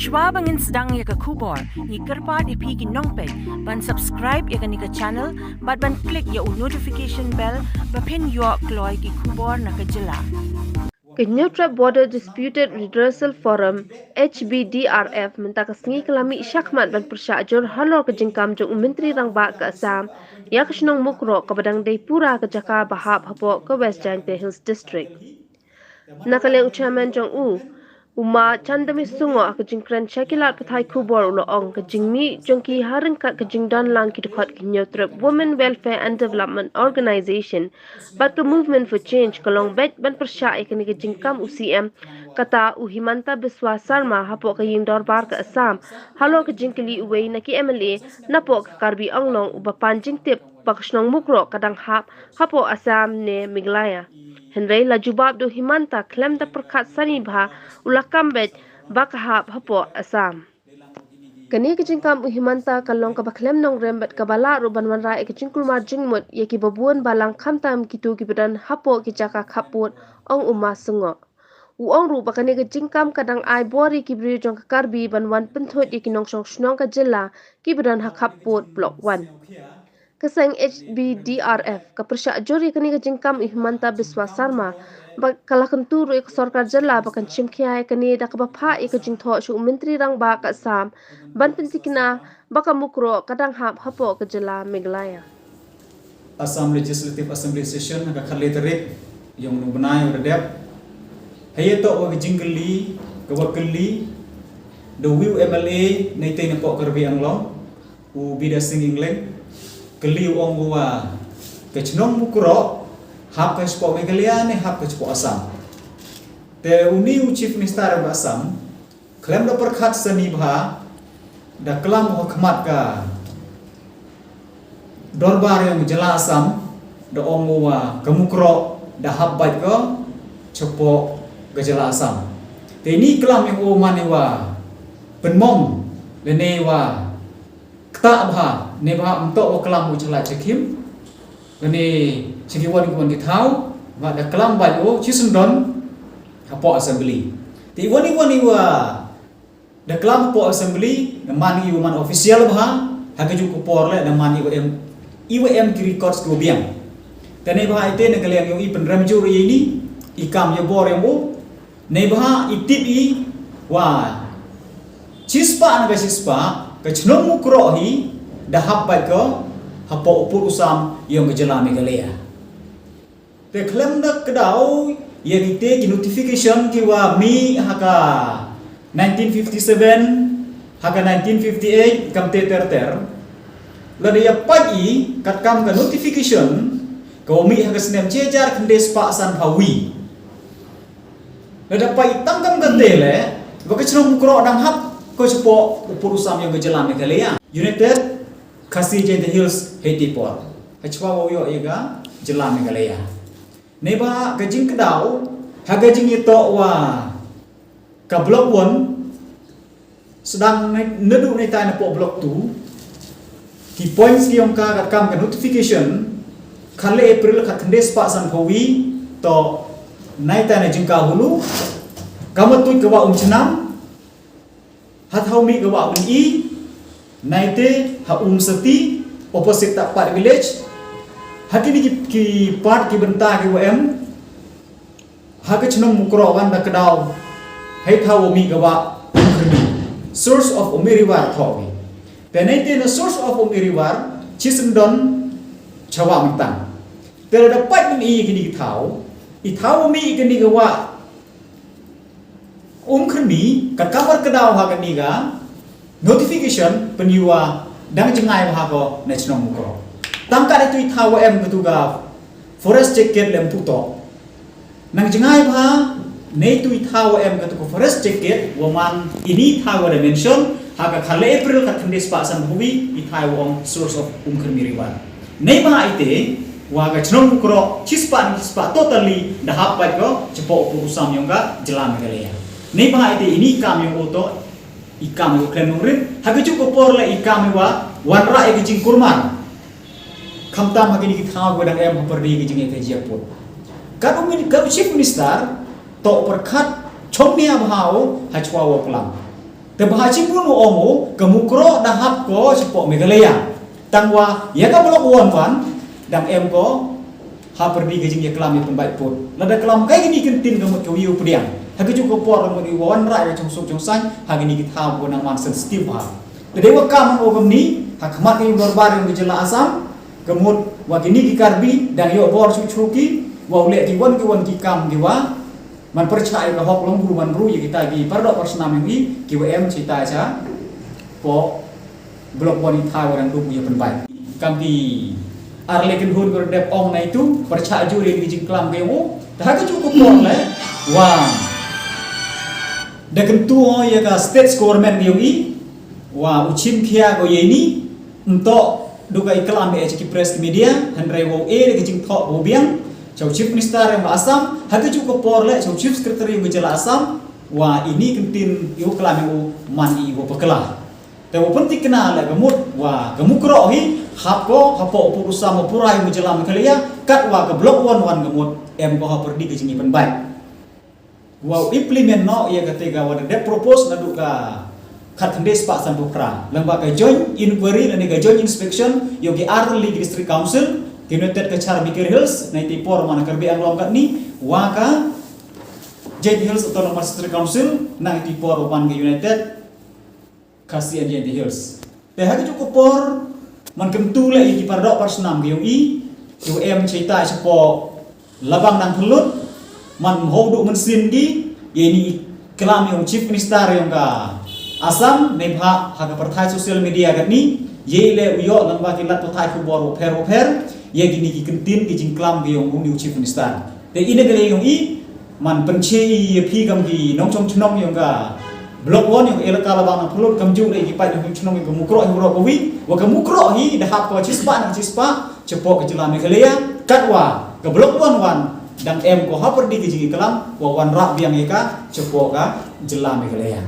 Shwa bangin sedang ya ke kubor, ni kerpat ipi ki nongpet, ban subscribe ya ke ni ke channel, ban klik ya notification bell, pin yo kloy ki kubor na ke jela. Kenyutra Border Disputed Redressal Forum HBDRF minta kesengi kelami syakmat dan persyajur halor ke jengkam jeng Menteri Rangba ke Assam ya kesenong mukro ke Padang Daypura ke Jaka Bahap Hapok ke West Jaintia Hills District. Nakaliang Chairman Jong Uma Chandami Sungo ke jengkran Shakilat Pathai Kubor uloong ke jengmi jengki haringkat ke jengdan lang ki dekat Kenyutra Women Welfare and Development Organisation bat ke Movement for Change kelong bet ban persyak ke ni ke jengkam UCM kata Uhimanta Biswa Sarma hapok ke yingdor bar ke Assam halo ke jengkili uwei naki MLA napok ke Karbi Anglong uba panjing tip pakisnong mukro kadang hapok Assam ne Miglaya. Henry la jubab do Himanta klem da perkat sani bha ulakam bet bakahap hapo Assam. Kani ke jingkam Himanta kalong ka baklem nong rembet ka bala ruban wanra ke jingkul mar jingmut ye ki babuan balang kamtam kitu ki bedan hapo ki jaka kaput ong umma sungo. Uong ru bakani ke jingkam kadang ai bori ki bri jong ka Karbi ban wan penthot ye ki nong song snong ka jilla ki bedan hakaput block 1. Keseng HBDRF ke persyak juri kini ke jengkam Himanta Biswa Sarma bakala kenturu ke sorkar jela bakan cimkiai kini dak bapa ke jingtho su Menteri Rangba ke Assam ban pentikna baka mukro kadang hapo ke jela Meghalaya. Assam Legislative Assembly session ka khale tarik yang nubnai redep hayeto wa jingli ke wakili the will MLA naitai na po Karbi Anglong u bida sing England keliu ong buwa kecnong mukro hap ke spo Meghalaya ne hap ke spo Assam te uni chief minister Assam klem da perkhat sani bha da klam hokmat ka dorbar yang jela Assam da ong buwa kemukro da hap bait ko chopo ke jela Assam te ni klam yang o manewa penmong lenewa kta bha ne bha untuk kelam ucala cekim ini cekiwan kuan ditau wa da kelam bayo cisendon hapo assembly ti wani wa da kelam po assembly mani man official bha hagaju kupor le da mani IWM ki records ko biang tane bha ite ne kalian yung i penram juri ini ikam yo bor yang ne bha itip i wa cispa na cispa kecnong mukro hi dahap baik ke hapo upur usam yang kejela Meghalaya. Te klem dak kedau ye dite ki notification ki wa mi haka 1957 haka 1958 kam te ter la dia pagi kat kam ka notification ko mi haka snem jejar kendes pa san hawi. La dapat tangkam gandele wa kecnong mukro dang hap ko sepo upur usam yang kejela Meghalaya. United Kasi Jaintia Hills Hetipor hachwa woyo ega jela Meghalaya neba gajing kedau hagajing ito wa ka block 1 sedang nedu ni ta na po block 2 ki points yang ka kam ka notification khale April ka kendes pa san phawi to nai ta na jingka hulu kamatut ka wa chenam hathau mi ka wa i naite ha seti opposite tak part village hakini ki part ki benta ki wm ha ke chnong mukro wan da kedau hai thawo mi gawa source of umiriwar thowi te naite na source of umiriwar chisendon chawa mentang te da pat ni kini thau I thawo mi kini gawa khni ka kamar kedau ha kini ga notification penyua dang jengai bahago national mukro tamka itu ithawa ketuga forest jacket lem puto nang jengai bah ne itu ithawa ketuga forest jacket woman ini thawa dimension haga khale April ka thendes pa san huwi ithawa on source of khmiriwan ne ba ite waga chnom mukro chispa totally dahap pat go cepo urusam yongga jela Meghalaya ne ba ite ini kam yung auto ikam yo klem ngrin hagaju ko porle ikam wa wanra e gijing kurman khamtam hagini ki thaw godang em perdi gijing e jiapur kadu min chief minister to perkhat chomnia bhao hachwa wo klam Terbahaci pun omo kemukro dahap ko cepok Meghalaya. Tangwa ya ka blok wan dang em ko ha perdi gejing ya kelam itu baik pun. Lada kelam kai gini kentin gamut ke wiu pediang. Ha keju ko por gamut i wan ra ya chung suk chung san ha gini kita bo nang man sensitif ha. Dewa kam ogam ni ha khamat ke dorbar yang gejela asam gamut wa gini ki karbi dang yo bor chuki wa ule ki wan ki kam ki wa man percaya ke hok long man bru ya kita gi pardok persnam yang ki em cita cha po blok wanita orang tu punya penbaik kami arlekin hun berdep ong na itu percaya juri di jingklam kemu dah cukup pon le wang dekan tu ya ka state government yang i wa uchim kia go yeni untuk duga iklam be ki press media handre wo e de jing thok bo biang chau chief minister yang Assam hak cukup por le chau chief secretary yang Jela Assam wa ini kentin yu kelam yang mani wo pekelahแต่ว่าpenting kenal lah gemut wah gemuk rohi hapo urusan purai menjelang Meghalaya kat wah ke blok wan gemut em ko ha perdi ke jingi penbaik wah implement no ia ketiga wah de propose nadu ka kat kendes pak sampu pra lembaga joint inquiry dan joint inspection yogi Arli District Council United ke Char Bikir Hills nanti por mana kerbi ang longkat ni wah ka Jet Hills Autonomous District Council nanti por wan ke United kasihan Jet Hills. Teh cukup por man kentu le iki pardok persnam ge i yo em cerita sepo labang nang pelut man hodu mensin gi ini kelam yang chief minister yang ka Assam nebha ha ka perthai social media gat ni ye le uyo lamba ki lat perthai ku bor per ye gini ki kentin ki jingklam ge yang ung chief minister. Te ine gele yang i man penci pi kam gi nong chong chnong yang ka blok wan yang elaka labang nang pelut kamju le iki pai nong chnong yang mukro yang ro ko wi wa ka mukro hi dahap ko cispa cepok ke Jela Meghalaya katwa ke blok wan dan em ko ha perdi ke jingi kelam wa wan ra biang eka cepok ka Jela Meghalaya.